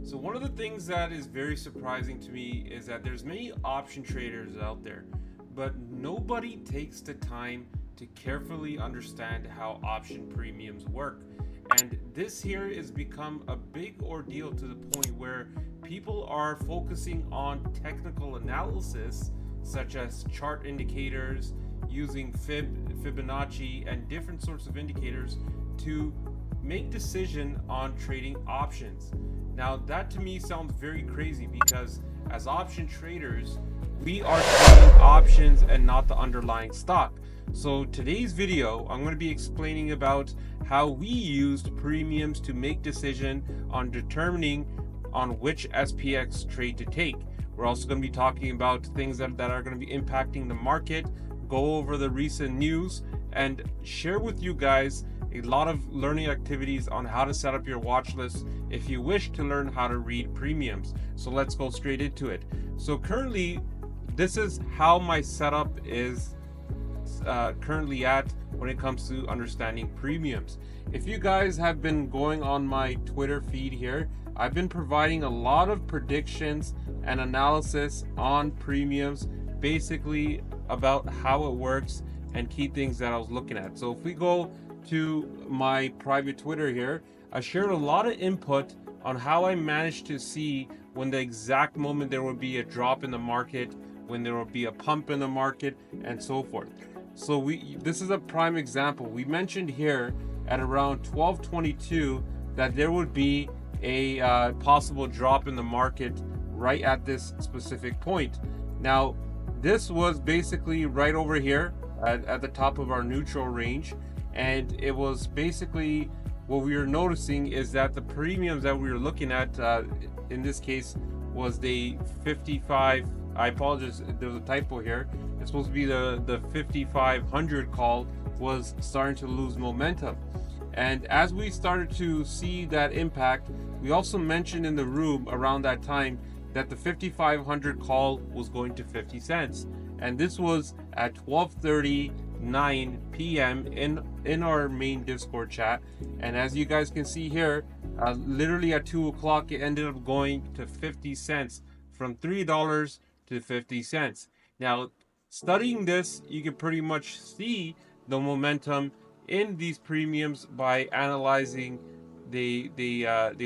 So one of the things that is very surprising to me is that there's many option traders out there, but nobody takes the time to carefully understand how option premiums work. And this here has become a big ordeal to the point where people are focusing on technical analysis, such as chart indicators, using Fibonacci, and different sorts of indicators to make decision on trading options. Now that to me sounds very crazy because as option traders, we are trading options and not the underlying stock. So today's video, I'm going to be explaining about how we used premiums to make decision on determining on which SPX trade to take. We're also going to be talking about things that are going to be impacting the market, go over the recent news, and share with you guys a lot of learning activities on how to set up your watch list if you wish to learn how to read premiums. So let's go straight into it. So currently, this is how my setup is currently at when it comes to understanding premiums. If you guys have been going on my Twitter feed here, I've been providing a lot of predictions and analysis on premiums, basically about how it works and key things that I was looking at. So if we go to my private Twitter here, I shared a lot of input on how I managed to see when the exact moment there would be a drop in the market, when there will be a pump in the market, and so forth. So this is a prime example. We mentioned here at around 12:22 that there would be a possible drop in the market right at this specific point. Now, this was basically right over here at the top of our neutral range, and it was basically what we were noticing is that the premiums that we were looking at in this case was the 55. I apologize, there was a typo here. It's supposed to be the 5500 call was starting to lose momentum. And as we started to see that impact, we also mentioned in the room around that time that the 5500 call was going to 50 cents. And this was at 12:39 p.m. in our main Discord chat. And as you guys can see here, literally at 2 o'clock, it ended up going to 50 cents, from $3 to 50 cents. Now, studying this, you can pretty much see the momentum in these premiums by analyzing the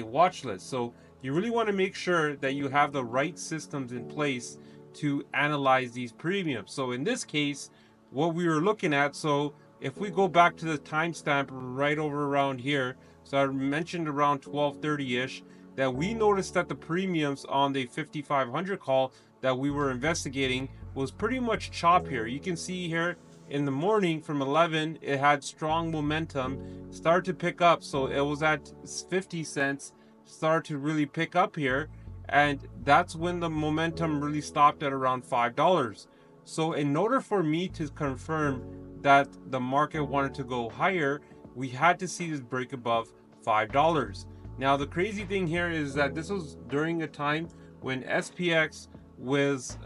watch list. So you really want to make sure that you have the right systems in place to analyze these premiums. So in this case, what we were looking at, so if we go back to the timestamp right over around here, so I mentioned around 12:30-ish, that we noticed that the premiums on the 5500 call that we were investigating was pretty much chop here. You can see here in the morning from 11, it had strong momentum, started to pick up. So it was at 50 cents, started to really pick up here. And that's when the momentum really stopped at around $5. So in order for me to confirm that the market wanted to go higher, we had to see this break above $5. Now, the crazy thing here is that this was during a time when SPX was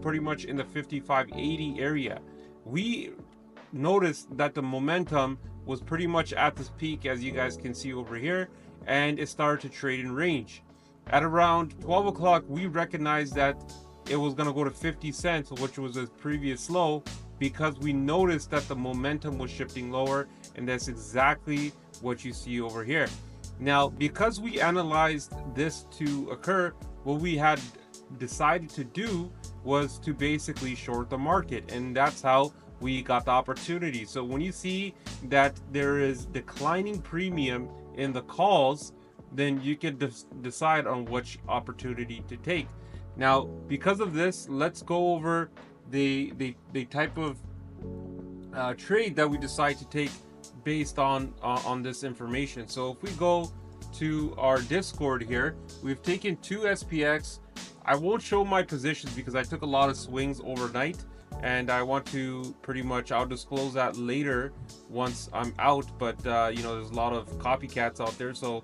pretty much in the 5580 area. We noticed that the momentum was pretty much at this peak, as you guys can see over here, and it started to trade in range. At around 12 o'clock, we recognized that it was going to go to 50 cents, which was its previous low, because we noticed that the momentum was shifting lower, and that's exactly what you see over here. Now, because we analyzed this to occur, what we had decided to do was to basically short the market, and that's how we got the opportunity. So when you see that there is declining premium in the calls, then you can decide on which opportunity to take. Now, because of this, let's go over the type of trade that we decide to take based on this information. So if we go to our Discord here, we've taken 2 SPX. I won't show my positions because I took a lot of swings overnight, and I want to pretty much, I'll disclose that later once I'm out. But you know, there's a lot of copycats out there, so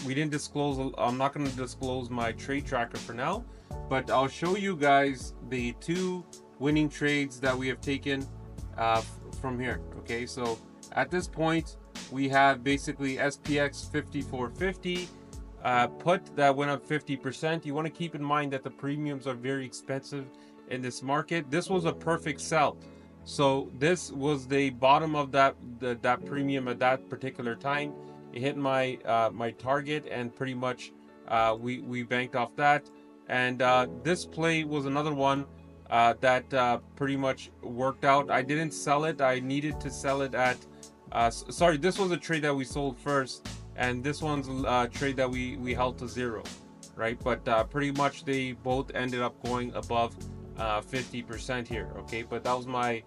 we didn't disclose. I'm not going to disclose my trade tracker for now, but I'll show you guys the 2 winning trades that we have taken from here. Okay, so at this point we have basically SPX 5450 put that went up 50%. You want to keep in mind that the premiums are very expensive in this market. This was a perfect sell. So this was the bottom of that premium at that particular time. It hit my my target, and pretty much we banked off that. And this play was another one that pretty much worked out. I didn't sell it. I needed to sell it at sorry, this was a trade that we sold first, and this one's trade that we held to zero, right? But pretty much they both ended up going above 50% here. Okay, but that was my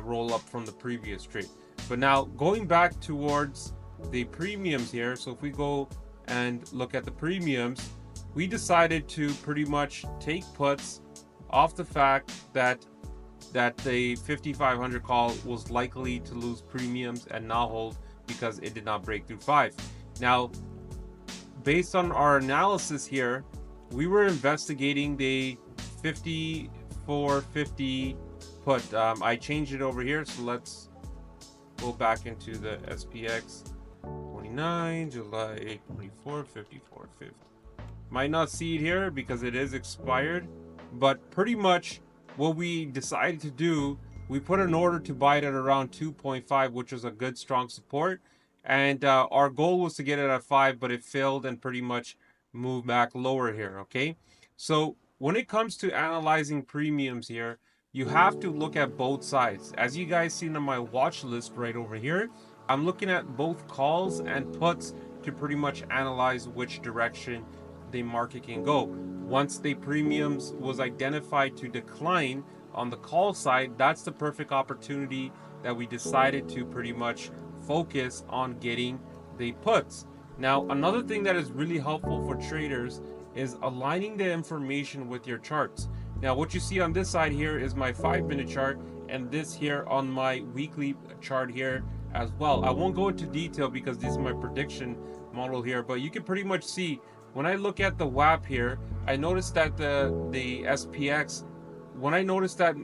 roll up from the previous trade. But now going back towards the premiums here, so if we go and look at the premiums, we decided to pretty much take puts off the fact that the 5500 call was likely to lose premiums and not hold because it did not break through 5. Now, based on our analysis here, we were investigating the 5450 put. I changed it over here, so let's go back into the SPX 29 July 24 5450. Might not see it here because it is expired, but pretty much what we decided to do, we put an order to buy it at around 2.5, which was a good strong support, and our goal was to get it at 5, but it failed and pretty much moved back lower here. Okay, so when it comes to analyzing premiums here, you have to look at both sides. As you guys seen on my watch list right over here, I'm looking at both calls and puts to pretty much analyze which direction the market can go. Once the premiums was identified to decline on the call side, that's the perfect opportunity that we decided to pretty much focus on getting the puts. Now, another thing that is really helpful for traders is aligning the information with your charts. Now, what you see on this side here is my 5-minute chart, and this here on my weekly chart here as well. I won't go into detail because this is my prediction model here, but you can pretty much see when I look at the WAP here, I noticed that the SPX, when I noticed that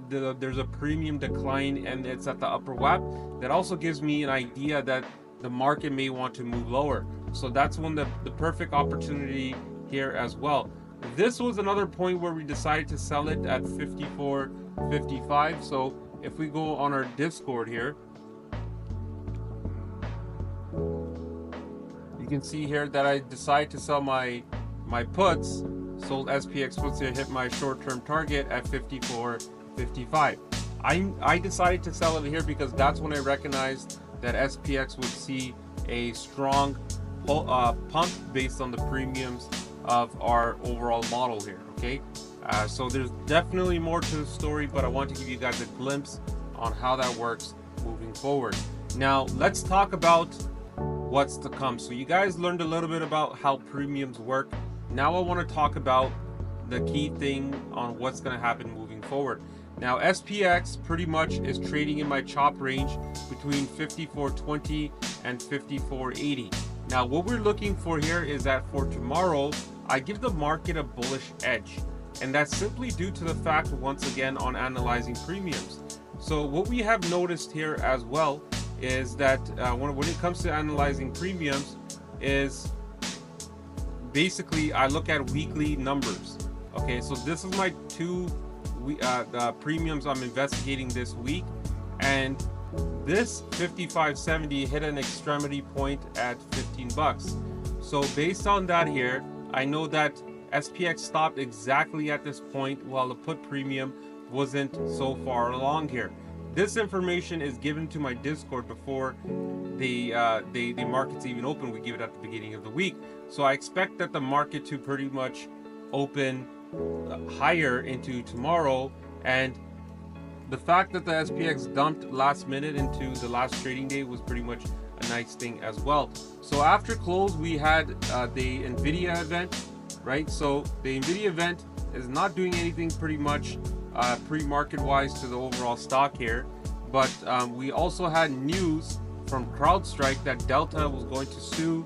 there's a premium decline and it's at the upper WAP, that also gives me an idea that the market may want to move lower. So that's when the perfect opportunity here as well. This was another point where we decided to sell it at 54.55. So if we go on our Discord here, you can see here that I decided to sell my puts, sold SPX puts to hit my short-term target at 54.55. I decided to sell it here because that's when I recognized that SPX would see a strong pump based on the premiums of our overall model here. Okay, so there's definitely more to the story, but I want to give you guys a glimpse on how that works moving forward. Now let's talk about what's to come. So you guys learned a little bit about how premiums work. Now I want to talk about the key thing on what's going to happen moving forward. Now SPX pretty much is trading in my chop range between 54.20 and 54.80. Now what we're looking for here is that for tomorrow, I give the market a bullish edge, and that's simply due to the fact, once again, on analyzing premiums. So what we have noticed here as well is that when it comes to analyzing premiums, is basically I look at weekly numbers. Okay, so this is my two premiums I'm investigating this week, and this 55.70 hit an extremity point at 15 bucks. So based on that here, I know that SPX stopped exactly at this point while the put premium wasn't so far along here. This information is given to my Discord before the market's even open. We give it at the beginning of the week. So I expect that the market to pretty much open higher into tomorrow, and the fact that the SPX dumped last minute into the last trading day was pretty much a nice thing as well. So after close, we had the Nvidia event, right? So the Nvidia event is not doing anything pretty much pre-market wise to the overall stock here, but we also had news from CrowdStrike that Delta was going to sue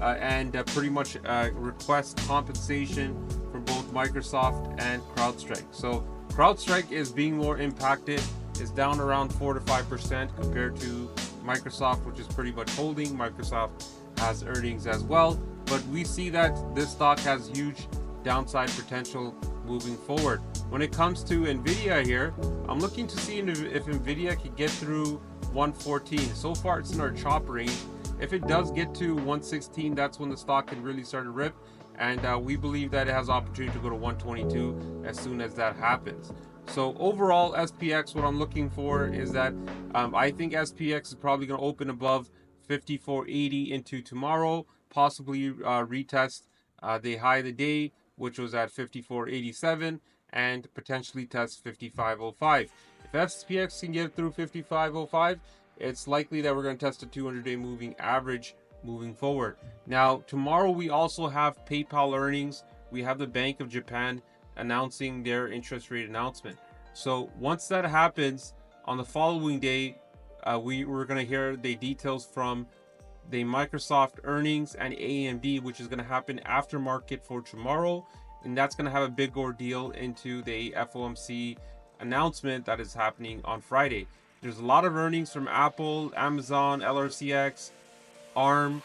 and pretty much request compensation for both Microsoft and CrowdStrike. So CrowdStrike is being more impacted, is down around 4 to 5% compared to Microsoft, which is pretty much holding. Microsoft has earnings as well, but we see that this stock has huge downside potential moving forward. When it comes to Nvidia here, I'm looking to see if Nvidia can get through 114. So far it's in our chop range. If it does get to 116, that's when the stock can really start to rip, and we believe that it has opportunity to go to 122 as soon as that happens. So overall, SPX, what I'm looking for is that I think SPX is probably going to open above 54.80 into tomorrow, possibly retest the high of the day, which was at 54.87, and potentially test 55.05. If SPX can get through 55.05, it's likely that we're going to test a 200-day moving average moving forward. Now, tomorrow we also have PayPal earnings. We have the Bank of Japan announcing their interest rate announcement. So once that happens, on the following day, we're going to hear the details from the Microsoft earnings and AMD, which is going to happen after market for tomorrow, and that's going to have a big ordeal into the FOMC announcement that is happening on Friday. There's a lot of earnings from Apple, Amazon, LRCX, ARM,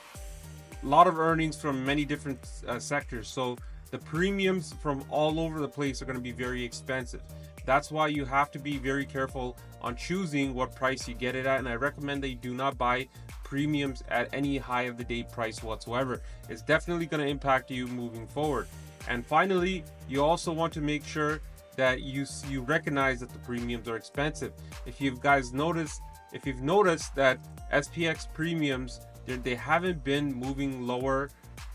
a lot of earnings from many different sectors. So the premiums from all over the place are going to be very expensive. That's why you have to be very careful on choosing what price you get it at, and I recommend that you do not buy premiums at any high of the day price whatsoever. It's definitely going to impact you moving forward. And finally, you also want to make sure that you recognize that the premiums are expensive. If you've noticed that SPX premiums, they haven't been moving lower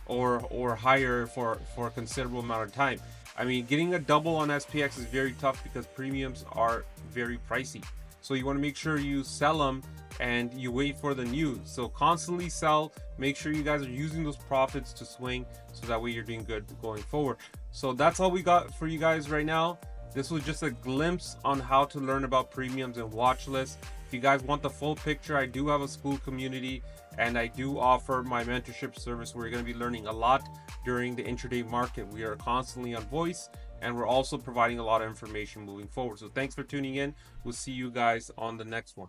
or higher for a considerable amount of time. I mean, getting a double on SPX is very tough because premiums are very pricey. So you want to make sure you sell them and you wait for the news. So constantly sell, make sure you guys are using those profits to swing, so that way you're doing good going forward. So that's all we got for you guys right now. This was just a glimpse on how to learn about premiums and watch lists. If you guys want the full picture, I do have a school community, and I do offer my mentorship service where you're going to be learning a lot during the intraday market. We are constantly on voice, and we're also providing a lot of information moving forward. So thanks for tuning in. We'll see you guys on the next one.